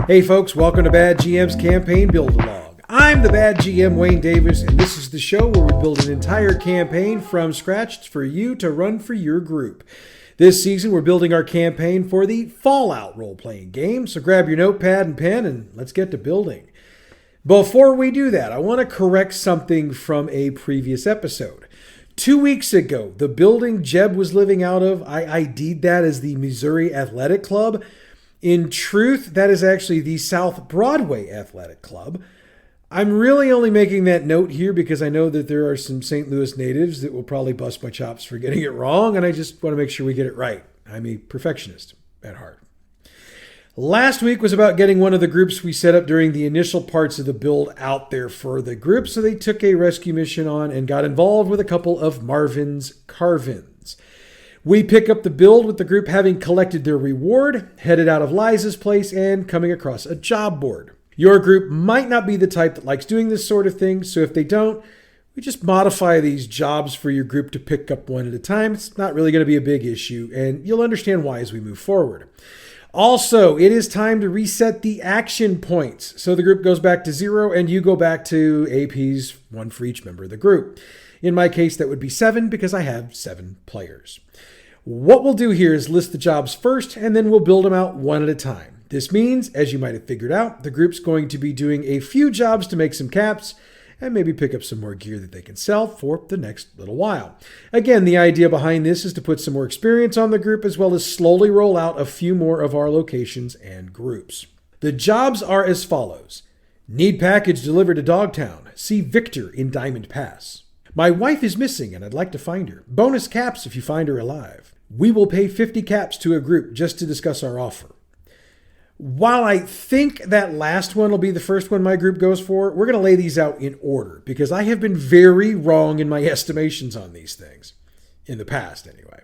Hey folks, welcome to Bad GM's Campaign Build-A-Log. I'm the Bad GM, Wayne Davis, and this is the show where we build an entire campaign from scratch for you to run for your group. This season, we're building our campaign for the Fallout role-playing game, so grab your notepad and pen and let's get to building. Before we do that, I want to correct something from a previous episode. 2 weeks ago, the building Jeb was living out of, I ID'd that as the Missouri Athletic Club. In truth, that is actually the South Broadway Athletic Club. I'm really only making that note here because I know that there are some St. Louis natives that will probably bust my chops for getting it wrong, and I just want to make sure we get it right. I'm a perfectionist at heart. Last week was about getting one of the groups we set up during the initial parts of the build out there for the group, so they took a rescue mission on and got involved with a couple of Marvin's Carvins. We pick up the build with the group having collected their reward, headed out of Liza's place, and coming across a job board. Your group might not be the type that likes doing this sort of thing, so if they don't, we just modify these jobs for your group to pick up one at a time. It's not really going to be a big issue, and you'll understand why as we move forward. Also, it is time to reset the action points. So the group goes back to 0, and you go back to AP's 1 for each member of the group. In my case, that would be 7 because I have 7 players. What we'll do here is list the jobs first, and then we'll build them out one at a time. This means, as you might have figured out, the group's going to be doing a few jobs to make some caps and maybe pick up some more gear that they can sell for the next little while. Again, the idea behind this is to put some more experience on the group as well as slowly roll out a few more of our locations and groups. The jobs are as follows. Need package delivered to Dogtown. See Viktor in Diamond Pass. My wife is missing and I'd like to find her. Bonus caps if you find her alive. We will pay 50 caps to a group just to discuss our offer. While I think that last one will be the first one my group goes for, we're going to lay these out in order because I have been very wrong in my estimations on these things. In the past, anyway.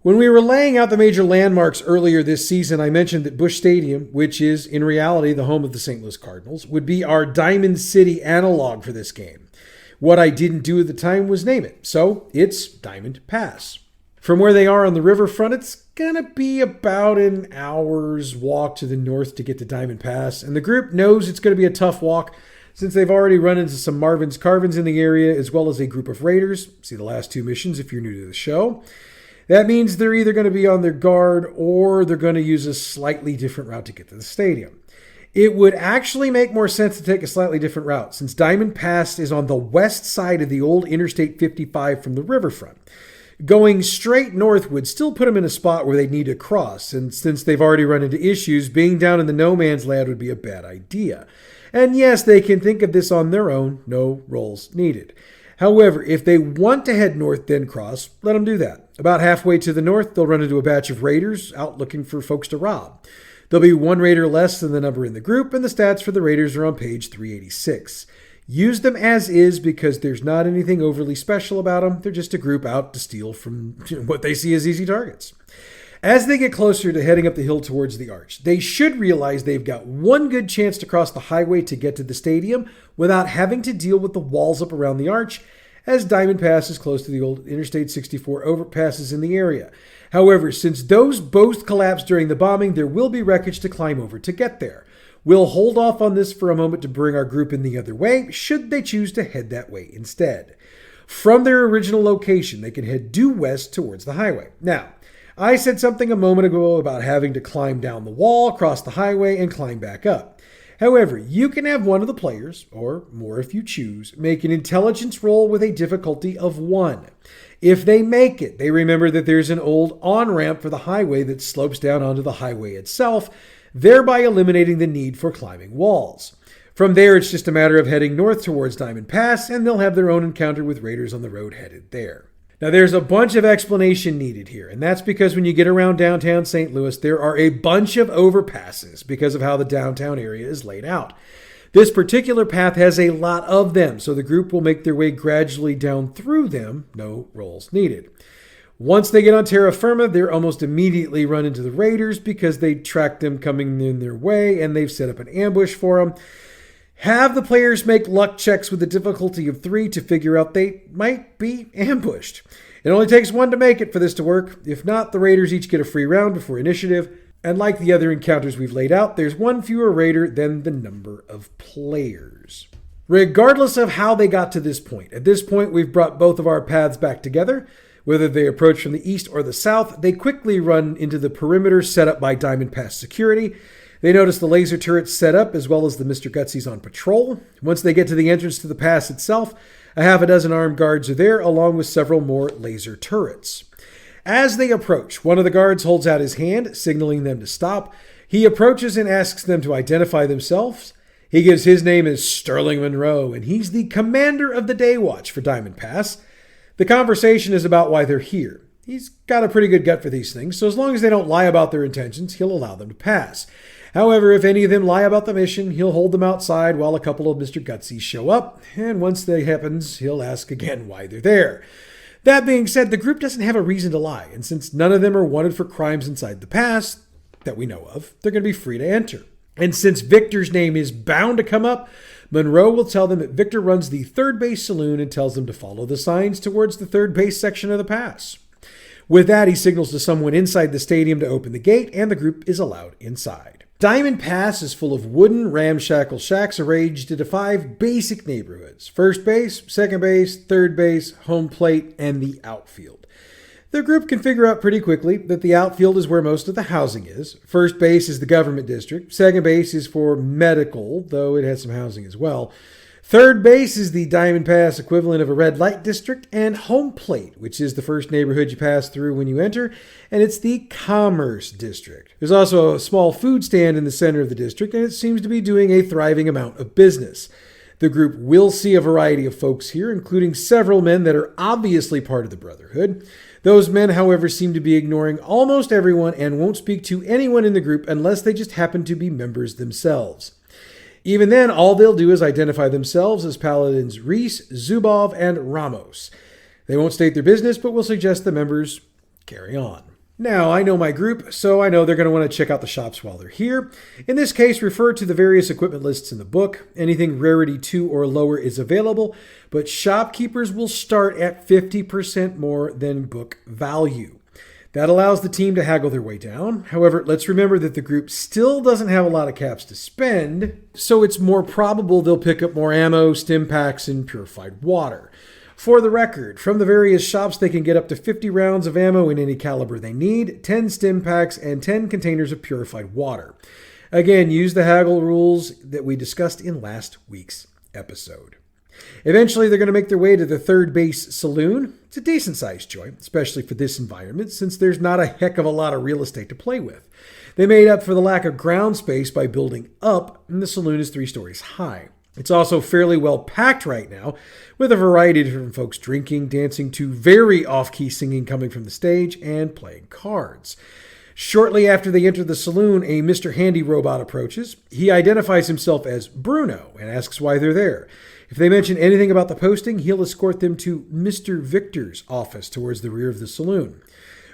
When we were laying out the major landmarks earlier this season, I mentioned that Busch Stadium, which is in reality the home of the St. Louis Cardinals, would be our Diamond City analog for this game. What I didn't do at the time was name it, so it's Diamond Pass. From where they are on the riverfront, it's going to be about an hour's walk to the north to get to Diamond Pass, and the group knows it's going to be a tough walk since they've already run into some Marvin's Carvins in the area as well as a group of raiders. See the last 2 missions if you're new to the show. That means they're either going to be on their guard or they're going to use a slightly different route to get to the stadium. It would actually make more sense to take a slightly different route since Diamond Pass is on the west side of the old Interstate 55 from the riverfront. Going straight north would still put them in a spot where they'd need to cross, and since they've already run into issues, being down in the no man's land would be a bad idea. And yes, they can think of this on their own, no rolls needed. However, if they want to head north then cross, let them do that. About halfway to the north, they'll run into a batch of raiders out looking for folks to rob. There'll be 1 raider less than the number in the group, and the stats for the raiders are on page 386. Use them as is because there's not anything overly special about them. They're just a group out to steal from what they see as easy targets. As they get closer to heading up the hill towards the arch, they should realize they've got one good chance to cross the highway to get to the stadium without having to deal with the walls up around the arch, as Diamond Pass is close to the old Interstate 64 overpasses in the area. However, since those both collapsed during the bombing, there will be wreckage to climb over to get there. We'll hold off on this for a moment to bring our group in the other way, should they choose to head that way instead. From their original location, they can head due west towards the highway. Now, I said something a moment ago about having to climb down the wall, cross the highway, and climb back up. However, you can have one of the players, or more if you choose, make an intelligence roll with a difficulty of 1. If they make it, they remember that there's an old on-ramp for the highway that slopes down onto the highway itself, thereby eliminating the need for climbing walls. From there, it's just a matter of heading north towards Diamond Pass, and they'll have their own encounter with raiders on the road headed there. Now, there's a bunch of explanation needed here, and that's because when you get around downtown St. Louis, there are a bunch of overpasses because of how the downtown area is laid out. This particular path has a lot of them, so the group will make their way gradually down through them, no rolls needed. Once they get on terra firma, they're almost immediately run into the raiders because they track them coming in their way and they've set up an ambush for them. Have the players make luck checks with a difficulty of 3 to figure out they might be ambushed. It only takes 1 to make it for this to work. If not, the raiders each get a free round before initiative. And like the other encounters we've laid out, there's one fewer raider than the number of players. Regardless of how they got to this point, at this point we've brought both of our paths back together. Whether they approach from the east or the south, they quickly run into the perimeter set up by Diamond Pass security. They notice the laser turrets set up as well as the Mr. Gutsy's on patrol. Once they get to the entrance to the pass itself, a half a dozen armed guards are there along with several more laser turrets. As they approach, one of the guards holds out his hand, signaling them to stop. He approaches and asks them to identify themselves. He gives his name as Sterling Monroe, and he's the commander of the Day Watch for Diamond Pass. The conversation is about why they're here. He's got a pretty good gut for these things, so as long as they don't lie about their intentions, he'll allow them to pass. However, if any of them lie about the mission, he'll hold them outside while a couple of Mr. Gutsy's show up, and once that happens, he'll ask again why they're there. That being said, the group doesn't have a reason to lie, and since none of them are wanted for crimes inside the pass that we know of, they're going to be free to enter. And since Victor's name is bound to come up, Monroe will tell them that Victor runs the third base saloon and tells them to follow the signs towards the third base section of the pass. With that, he signals to someone inside the stadium to open the gate, and the group is allowed inside. Diamond Pass is full of wooden ramshackle shacks arranged into 5 basic neighborhoods: first base, second base, third base, home plate, and the outfield. The group can figure out pretty quickly that the outfield is where most of the housing is. First base is the government district. Second base is for medical, though it has some housing as well. Third base is the Diamond Pass equivalent of a red light district, and home plate, which is the first neighborhood you pass through when you enter, and it's the commerce district. There's also a small food stand in the center of the district, and it seems to be doing a thriving amount of business. The group will see a variety of folks here, including several men that are obviously part of the Brotherhood. Those men, however, seem to be ignoring almost everyone and won't speak to anyone in the group unless they just happen to be members themselves. Even then, all they'll do is identify themselves as Paladins Reese, Zubov, and Ramos. They won't state their business, but will suggest the members carry on. Now, I know my group, so I know they're going to want to check out the shops while they're here. In this case, refer to the various equipment lists in the book. Anything rarity 2 or lower is available, but shopkeepers will start at 50% more than book value. That allows the team to haggle their way down. However, let's remember that the group still doesn't have a lot of caps to spend, so it's more probable they'll pick up more ammo, stim packs, and purified water. For the record, from the various shops, they can get up to 50 rounds of ammo in any caliber they need, 10 stim packs, and 10 containers of purified water. Again, use the haggle rules that we discussed in last week's episode. Eventually, they're going to make their way to the third base saloon. It's a decent-sized joint, especially for this environment, since there's not a heck of a lot of real estate to play with. They made up for the lack of ground space by building up, and the saloon is 3 stories high. It's also fairly well packed right now, with a variety of different folks drinking, dancing to very off-key singing coming from the stage, and playing cards. Shortly after they enter the saloon, a Mr. Handy robot approaches. He identifies himself as Bruno and asks why they're there. If they mention anything about the posting, he'll escort them to Mr. Victor's office towards the rear of the saloon.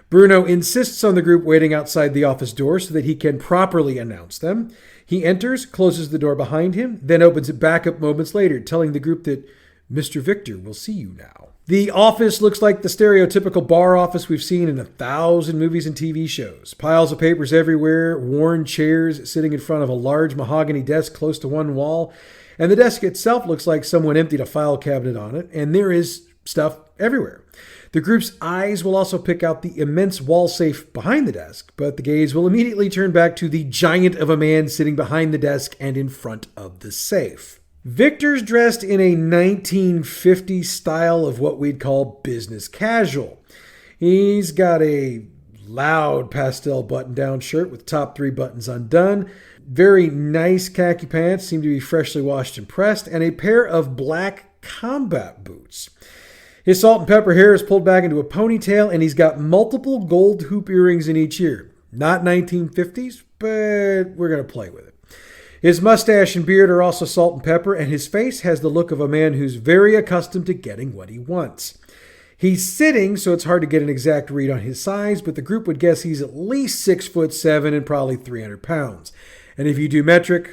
Bruno insists on the group waiting outside the office door so that he can properly announce them. He enters, closes the door behind him, then opens it back up moments later, telling the group that Mr. Victor will see you now. The office looks like the stereotypical bar office we've seen in 1,000 movies and TV shows. Piles of papers everywhere, worn chairs sitting in front of a large mahogany desk close to one wall, and the desk itself looks like someone emptied a file cabinet on it, and there is stuff everywhere. The group's eyes will also pick out the immense wall safe behind the desk, but the gaze will immediately turn back to the giant of a man sitting behind the desk and in front of the safe. Victor's dressed in a 1950s style of what we'd call business casual. He's got a loud pastel button-down shirt with top 3 buttons undone, very nice khaki pants, seem to be freshly washed and pressed, and a pair of black combat boots. His salt and pepper hair is pulled back into a ponytail, and he's got multiple gold hoop earrings in each ear. Not 1950s, but we're going to play with it. His mustache and beard are also salt and pepper, and his face has the look of a man who's very accustomed to getting what he wants. He's sitting, so it's hard to get an exact read on his size, but the group would guess he's at least 6'7" and probably 300 pounds. And if you do metric,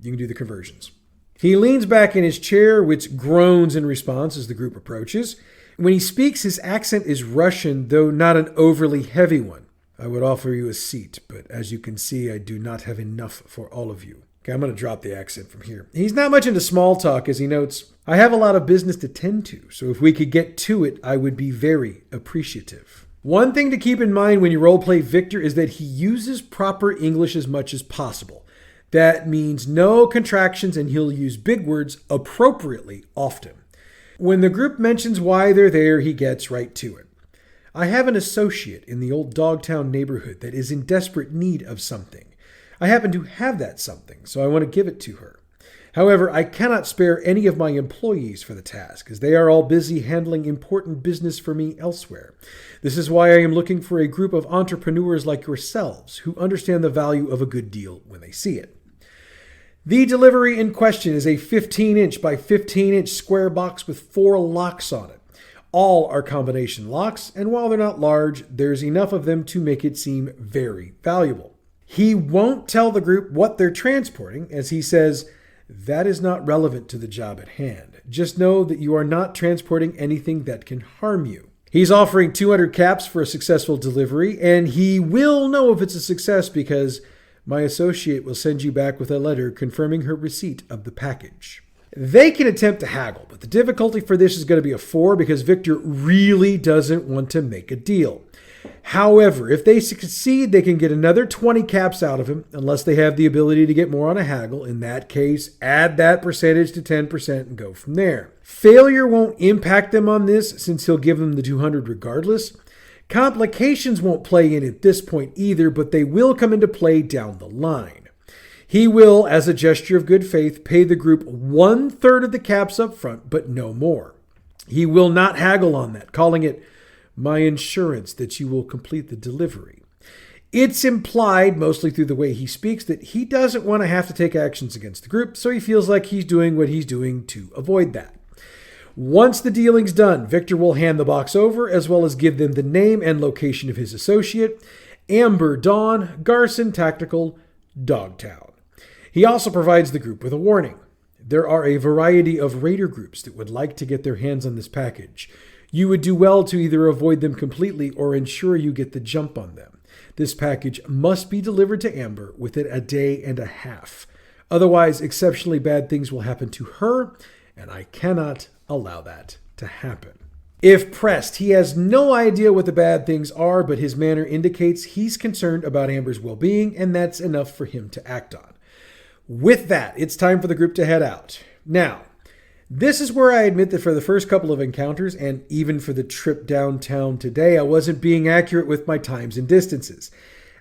you can do the conversions. He leans back in his chair, which groans in response as the group approaches. When he speaks, his accent is Russian, though not an overly heavy one. I would offer you a seat, but as you can see, I do not have enough for all of you. Okay, I'm going to drop the accent from here. He's not much into small talk, as he notes, I have a lot of business to tend to, so if we could get to it, I would be very appreciative. One thing to keep in mind when you roleplay Viktor is that he uses proper English as much as possible. That means no contractions, and he'll use big words appropriately often. When the group mentions why they're there, he gets right to it. I have an associate in the old Dogtown neighborhood that is in desperate need of something. I happen to have that something, so I want to give it to her. However, I cannot spare any of my employees for the task, as they are all busy handling important business for me elsewhere. This is why I am looking for a group of entrepreneurs like yourselves who understand the value of a good deal when they see it. The delivery in question is a 15-inch by 15-inch square box with 4 locks on it. All are combination locks, and while they're not large, there's enough of them to make it seem very valuable. He won't tell the group what they're transporting, as he says, that is not relevant to the job at hand. Just know that you are not transporting anything that can harm you. He's offering 200 caps for a successful delivery, and he will know if it's a success because my associate will send you back with a letter confirming her receipt of the package. They can attempt to haggle, but the difficulty for this is going to be a 4 because Viktor really doesn't want to make a deal. However, if they succeed, they can get another 20 caps out of him, unless they have the ability to get more on a haggle. In that case, add that percentage to 10% and go from there. Failure won't impact them on this, since he'll give them the 200 regardless. Complications won't play in at this point either, but they will come into play down the line. He will, as a gesture of good faith, pay the group 1/3 of the caps up front, but no more. He will not haggle on that, calling it my insurance that you will complete the delivery. It's implied, mostly through the way he speaks, that he doesn't want to have to take actions against the group, so he feels like he's doing what he's doing to avoid that. Once the dealing's done, Viktor will hand the box over, as well as give them the name and location of his associate, Amber Dawn, Garson Tactical, Dogtown. He also provides the group with a warning. There are a variety of raider groups that would like to get their hands on this package. You would do well to either avoid them completely or ensure you get the jump on them. This package must be delivered to Amber within a day and a half. Otherwise, exceptionally bad things will happen to her, and I cannot allow that to happen. If pressed, he has no idea what the bad things are, but his manner indicates he's concerned about Amber's well-being, and that's enough for him to act on. With that, it's time for the group to head out. Now, this is where I admit that for the first couple of encounters, and even for the trip downtown today, I wasn't being accurate with my times and distances.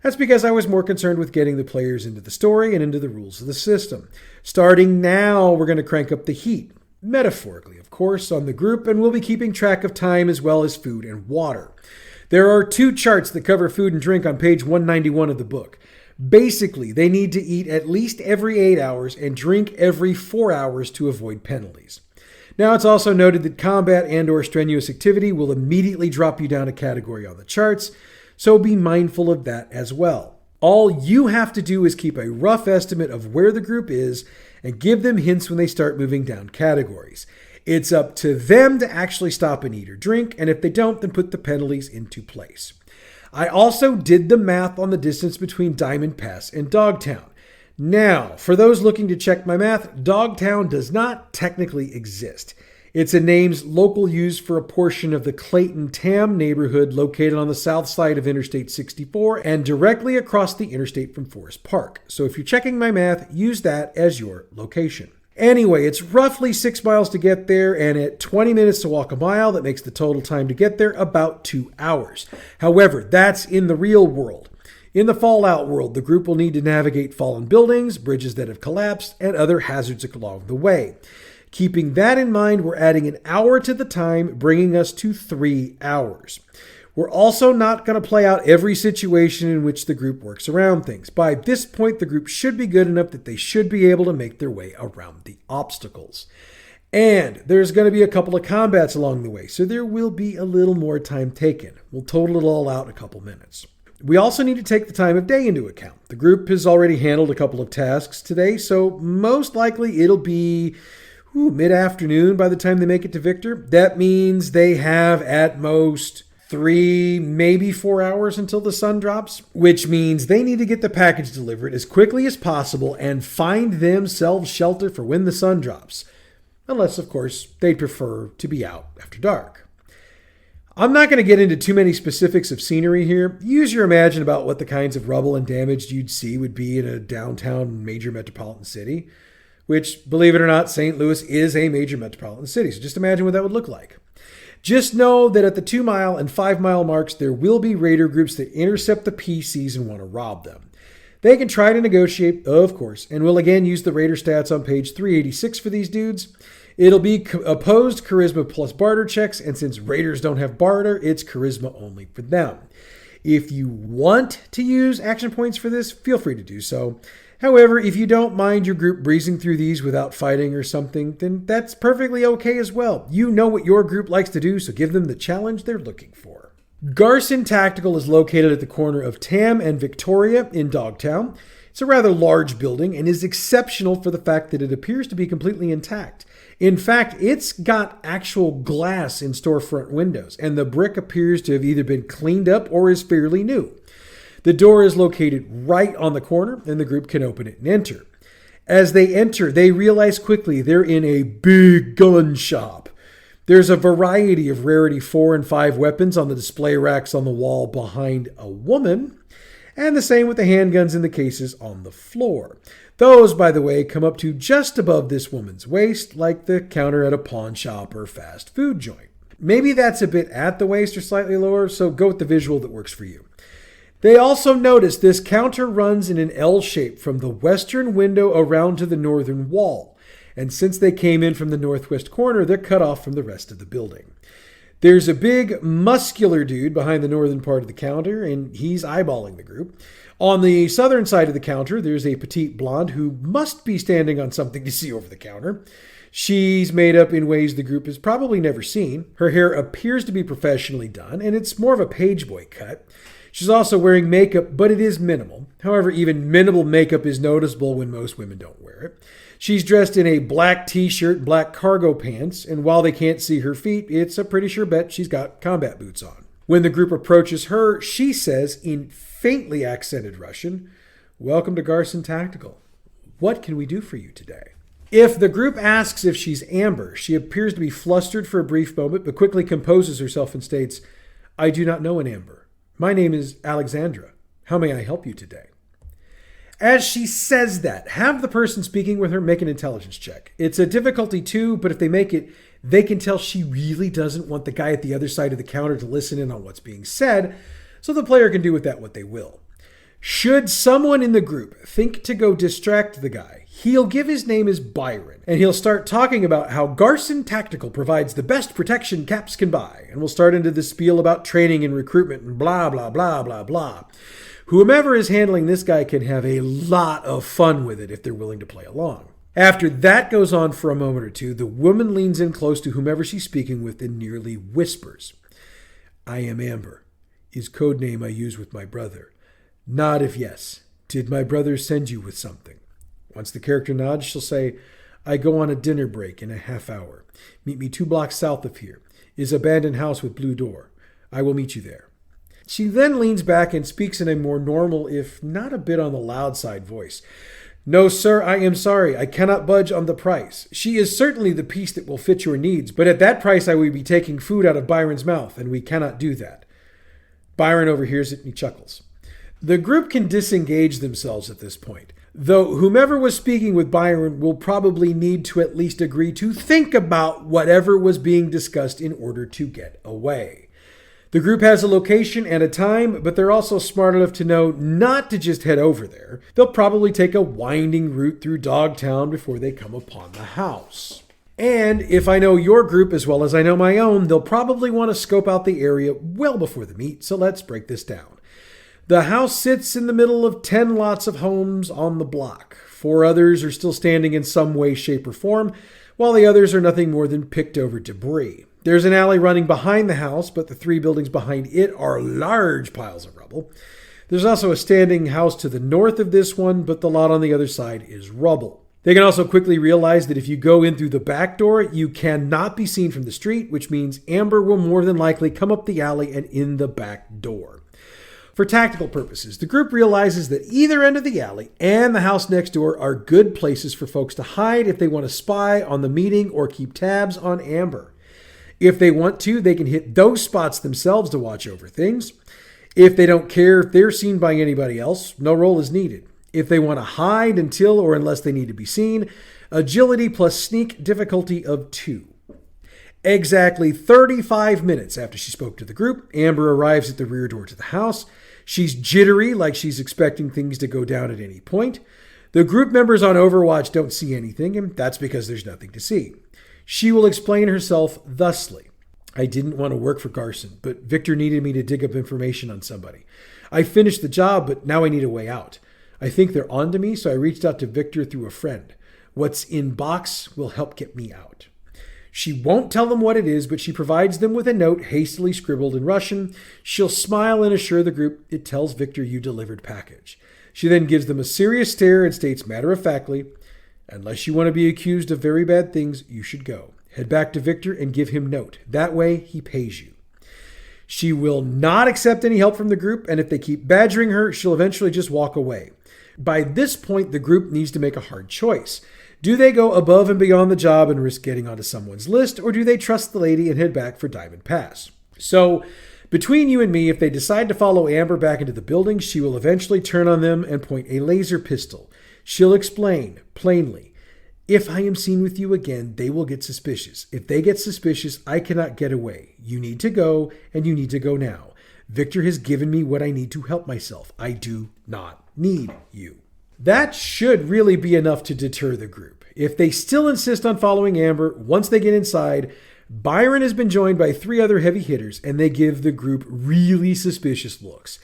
That's because I was more concerned with getting the players into the story and into the rules of the system. Starting now, we're going to crank up the heat. Metaphorically, of course, on the group, and we'll be keeping track of time as well as food and water. There are 2 charts that cover food and drink on page 191 of the book. Basically, they need to eat at least every 8 hours and drink every 4 hours to avoid penalties. Now, it's also noted that combat and/or strenuous activity will immediately drop you down a category on the charts, so be mindful of that as well. All you have to do is keep a rough estimate of where the group is and give them hints when they start moving down categories. It's up to them to actually stop and eat or drink, and if they don't, then put the penalties into place. I also did the math on the distance between Diamond Pass and Dogtown. Now, for those looking to check my math, Dogtown does not technically exist. It's a name's local use for a portion of the Clayton-Tam neighborhood located on the south side of Interstate 64 and directly across the interstate from Forest Park. So if you're checking my math, use that as your location. Anyway, it's roughly 6 miles to get there, and at 20 minutes to walk a mile, that makes the total time to get there about 2 hours. However, that's in the real world. In the Fallout world, the group will need to navigate fallen buildings, bridges that have collapsed, and other hazards along the way. Keeping that in mind, we're adding an hour to the time, bringing us to 3 hours. We're also not going to play out every situation in which the group works around things. By this point, the group should be good enough that they should be able to make their way around the obstacles. And there's going to be a couple of combats along the way, so there will be a little more time taken. We'll total it all out in a couple minutes. We also need to take the time of day into account. The group has already handled a couple of tasks today, so most likely it'll be mid-afternoon by the time they make it to Viktor. That means they have at most 3, maybe 4 hours until the sun drops, which means they need to get the package delivered as quickly as possible and find themselves shelter for when the sun drops. Unless, of course, they'd prefer to be out after dark. I'm not going to get into too many specifics of scenery here. Use your imagination about what the kinds of rubble and damage you'd see would be in a downtown major metropolitan city, which, believe it or not, St. Louis is a major metropolitan city. So just imagine what that would look like. Just know that at the 2-mile and 5-mile marks, there will be raider groups that intercept the PCs and want to rob them. They can try to negotiate, of course, and we'll again use the raider stats on page 386 for these dudes. It'll be opposed charisma plus barter checks, and since raiders don't have barter, it's charisma only for them. If you want to use action points for this, feel free to do so. However, if you don't mind your group breezing through these without fighting or something, then that's perfectly okay as well. You know what your group likes to do, so give them the challenge they're looking for. Garrison Tactical is located at the corner of Tam and Victoria in Dogtown. It's a rather large building and is exceptional for the fact that it appears to be completely intact. In fact, it's got actual glass in storefront windows, and the brick appears to have either been cleaned up or is fairly new. The door is located right on the corner, and the group can open it and enter. As they enter, they realize quickly they're in a big gun shop. There's a variety of rarity 4 and 5 weapons on the display racks on the wall behind a woman, and the same with the handguns in the cases on the floor. Those, by the way, come up to just above this woman's waist, like the counter at a pawn shop or fast food joint. Maybe that's a bit at the waist or slightly lower, so go with the visual that works for you. They also notice this counter runs in an L shape from the western window around to the northern wall. And since they came in from the northwest corner, they're cut off from the rest of the building. There's a big, muscular dude behind the northern part of the counter, and he's eyeballing the group. On the southern side of the counter, there's a petite blonde who must be standing on something to see over the counter. She's made up in ways the group has probably never seen. Her hair appears to be professionally done, and it's more of a pageboy cut. She's also wearing makeup, but it is minimal. However, even minimal makeup is noticeable when most women don't wear it. She's dressed in a black t-shirt and black cargo pants, and while they can't see her feet, it's a pretty sure bet she's got combat boots on. When the group approaches her, she says in faintly accented Russian, "Welcome to Garrison Tactical. What can we do for you today?" If the group asks if she's Amber, she appears to be flustered for a brief moment, but quickly composes herself and states, "I do not know an Amber. My name is Alexandra. How may I help you today?" As she says that, have the person speaking with her make an intelligence check. It's a difficulty 2, but if they make it, they can tell she really doesn't want the guy at the other side of the counter to listen in on what's being said, so the player can do with that what they will. Should someone in the group think to go distract the guy, he'll give his name as Byron, and he'll start talking about how Garrison Tactical provides the best protection Caps can buy, and we'll start into the spiel about training and recruitment and blah, blah, blah, blah, blah. Whomever is handling this guy can have a lot of fun with it if they're willing to play along. After that goes on for a moment or two, the woman leans in close to whomever she's speaking with and nearly whispers, "I am Amber, is code name I use with my brother. Nod if yes. Did my brother send you with something?" Once the character nods, she'll say, "I go on a dinner break in a half hour. Meet me 2 blocks south of here. Is abandoned house with blue door. I will meet you there." She then leans back and speaks in a more normal, if not a bit on the loud side voice. "No, sir, I am sorry. I cannot budge on the price. She is certainly the piece that will fit your needs, but at that price I would be taking food out of Byron's mouth, and we cannot do that." Byron overhears it and he chuckles. The group can disengage themselves at this point, though whomever was speaking with Byron will probably need to at least agree to think about whatever was being discussed in order to get away. The group has a location and a time, but they're also smart enough to know not to just head over there. They'll probably take a winding route through Dogtown before they come upon the house. And if I know your group as well as I know my own, they'll probably want to scope out the area well before the meet, so let's break this down. The house sits in the middle of 10 lots of homes on the block. 4 others are still standing in some way, shape, or form, while the others are nothing more than picked over debris. There's an alley running behind the house, but the 3 buildings behind it are large piles of rubble. There's also a standing house to the north of this one, but the lot on the other side is rubble. They can also quickly realize that if you go in through the back door, you cannot be seen from the street, which means Amber will more than likely come up the alley and in the back door. For tactical purposes, the group realizes that either end of the alley and the house next door are good places for folks to hide if they want to spy on the meeting or keep tabs on Amber. If they want to, they can hit those spots themselves to watch over things. If they don't care if they're seen by anybody else, no roll is needed. If they want to hide until or unless they need to be seen, agility plus sneak difficulty of 2. Exactly 35 minutes after she spoke to the group, Amber arrives at the rear door to the house. She's jittery, like she's expecting things to go down at any point. The group members on Overwatch don't see anything, and that's because there's nothing to see. She will explain herself thusly. I didn't want to work for Garson, but Viktor needed me to dig up information on somebody. I finished the job, but now I need a way out. I think they're onto me, so I reached out to Viktor through a friend. What's in box will help get me out. She won't tell them what it is, but she provides them with a note hastily scribbled in Russian. She'll smile and assure the group it tells Viktor you delivered package. She then gives them a serious stare and states matter-of-factly, unless you want to be accused of very bad things, you should go. Head back to Viktor and give him note. That way, he pays you. She will not accept any help from the group, and if they keep badgering her, she'll eventually just walk away. By this point, the group needs to make a hard choice. Do they go above and beyond the job and risk getting onto someone's list, or do they trust the lady and head back for Diamond Pass? So, between you and me, if they decide to follow Amber back into the building, she will eventually turn on them and point a laser pistol. She'll explain, plainly, if I am seen with you again, they will get suspicious. If they get suspicious, I cannot get away. You need to go, and you need to go now. Viktor has given me what I need to help myself. I do not need you. That should really be enough to deter the group. If they still insist on following Amber, once they get inside, Byron has been joined by 3 other heavy hitters, and they give the group really suspicious looks.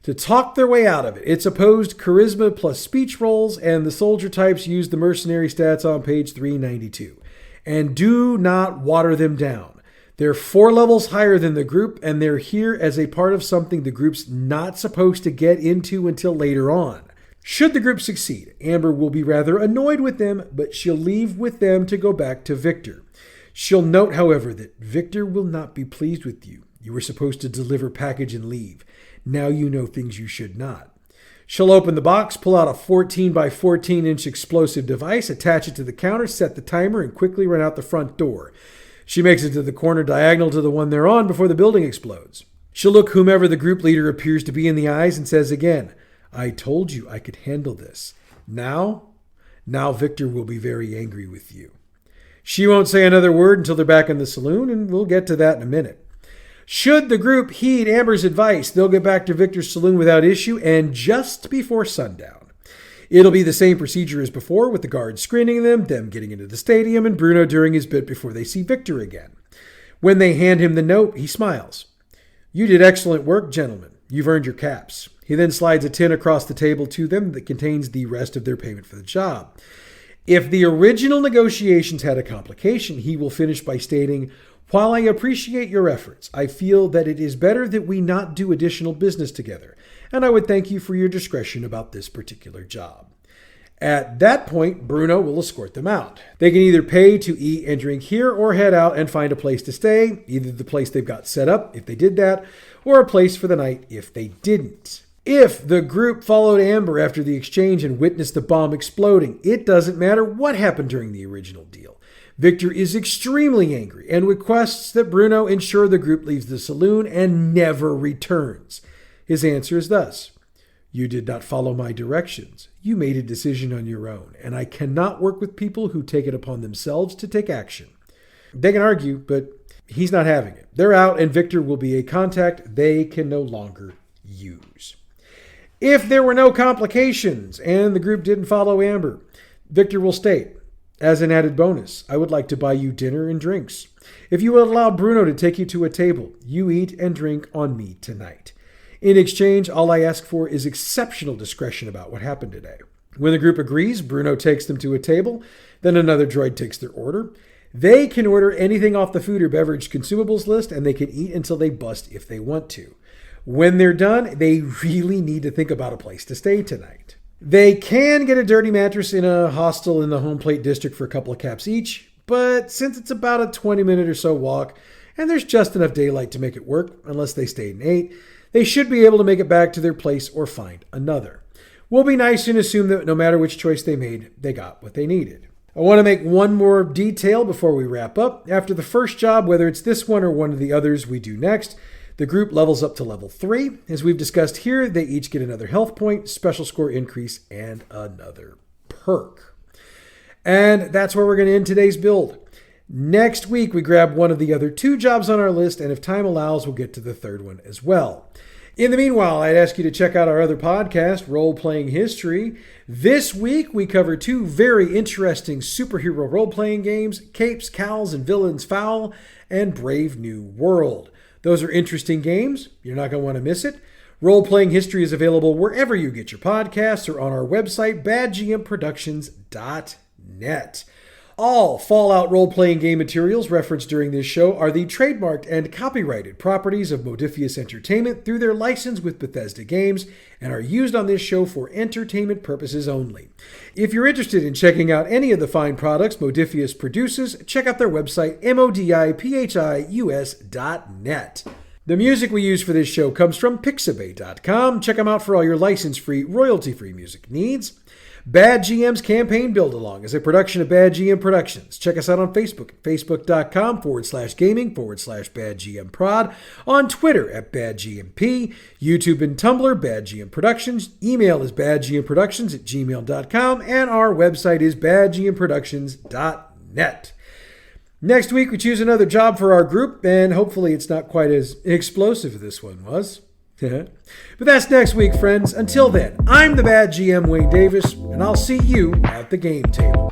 To talk their way out of it, it's opposed charisma plus speech rolls, and the soldier types use the mercenary stats on page 392. And do not water them down. They're 4 levels higher than the group, and they're here as a part of something the group's not supposed to get into until later on. Should the group succeed, Amber will be rather annoyed with them, but she'll leave with them to go back to Viktor. She'll note, however, that Viktor will not be pleased with you. You were supposed to deliver package and leave. Now you know things you should not. She'll open the box, pull out a 14 by 14 inch explosive device, attach it to the counter, set the timer, and quickly run out the front door. She makes it to the corner diagonal to the one they're on before the building explodes. She'll look whomever the group leader appears to be in the eyes and says again, I told you I could handle this. Now Viktor will be very angry with you. She won't say another word until they're back in the saloon, and we'll get to that in a minute. Should the group heed Amber's advice, they'll get back to Viktor's saloon without issue and just before sundown. It'll be the same procedure as before, with the guards screening them getting into the stadium, and Bruno during his bit before they see Viktor again. When they hand him the note, he smiles. You did excellent work, gentlemen. You've earned your caps. He then slides a tin across the table to them that contains the rest of their payment for the job. If the original negotiations had a complication, he will finish by stating, while I appreciate your efforts, I feel that it is better that we not do additional business together, and I would thank you for your discretion about this particular job. At that point, Bruno will escort them out. They can either pay to eat and drink here or head out and find a place to stay, either the place they've got set up if they did that, or a place for the night if they didn't. If the group followed Amber after the exchange and witnessed the bomb exploding, it doesn't matter what happened during the original deal. Viktor is extremely angry and requests that Bruno ensure the group leaves the saloon and never returns. His answer is thus, you did not follow my directions. You made a decision on your own, and I cannot work with people who take it upon themselves to take action. They can argue, but he's not having it. They're out, and Viktor will be a contact they can no longer use. If there were no complications and the group didn't follow Amber, Viktor will state, as an added bonus, I would like to buy you dinner and drinks. If you would allow Bruno to take you to a table, you eat and drink on me tonight. In exchange, all I ask for is exceptional discretion about what happened today. When the group agrees, Bruno takes them to a table, then another droid takes their order. They can order anything off the food or beverage consumables list, and they can eat until they bust if they want to. When they're done, they really need to think about a place to stay tonight. They can get a dirty mattress in a hostel in the home plate district for a couple of caps each, but since it's about a 20-minute or so walk, and there's just enough daylight to make it work, unless they stayed and ate, they should be able to make it back to their place or find another. We'll be nice and assume that no matter which choice they made, they got what they needed. I want to make one more detail before we wrap up. After the first job, whether it's this one or one of the others we do next, the group levels up to level 3. As we've discussed here, they each get another health point, special score increase, and another perk. And that's where we're going to end today's build. Next week, we grab one of the other 2 jobs on our list, and if time allows, we'll get to the third one as well. In the meanwhile, I'd ask you to check out our other podcast, Role Playing History. This week, we cover 2 very interesting superhero role-playing games, Capes, Cowls, and Villains Foul, and Brave New World. Those are interesting games. You're not going to want to miss it. Role Playing History is available wherever you get your podcasts or on our website, badgmproductions.net. All Fallout role-playing game materials referenced during this show are the trademarked and copyrighted properties of Modifius Entertainment through their license with Bethesda Games and are used on this show for entertainment purposes only. If you're interested in checking out any of the fine products Modifius produces, check out their website, modipius.net. The music we use for this show comes from Pixabay.com. Check them out for all your license-free, royalty-free music needs. Bad GM's Campaign Build-Along is a production of Bad GM Productions. Check us out on Facebook at facebook.com/gaming/BadGMProd, on Twitter at BadGMP, YouTube and Tumblr, Bad GM Productions, email is badgmproductions@gmail.com, and our website is badgmproductions.net. Next week, we choose another job for our group, and hopefully it's not quite as explosive as this one was. But that's next week, friends. Until then, I'm the Bad GM, Wayne Davis, and I'll see you at the game table.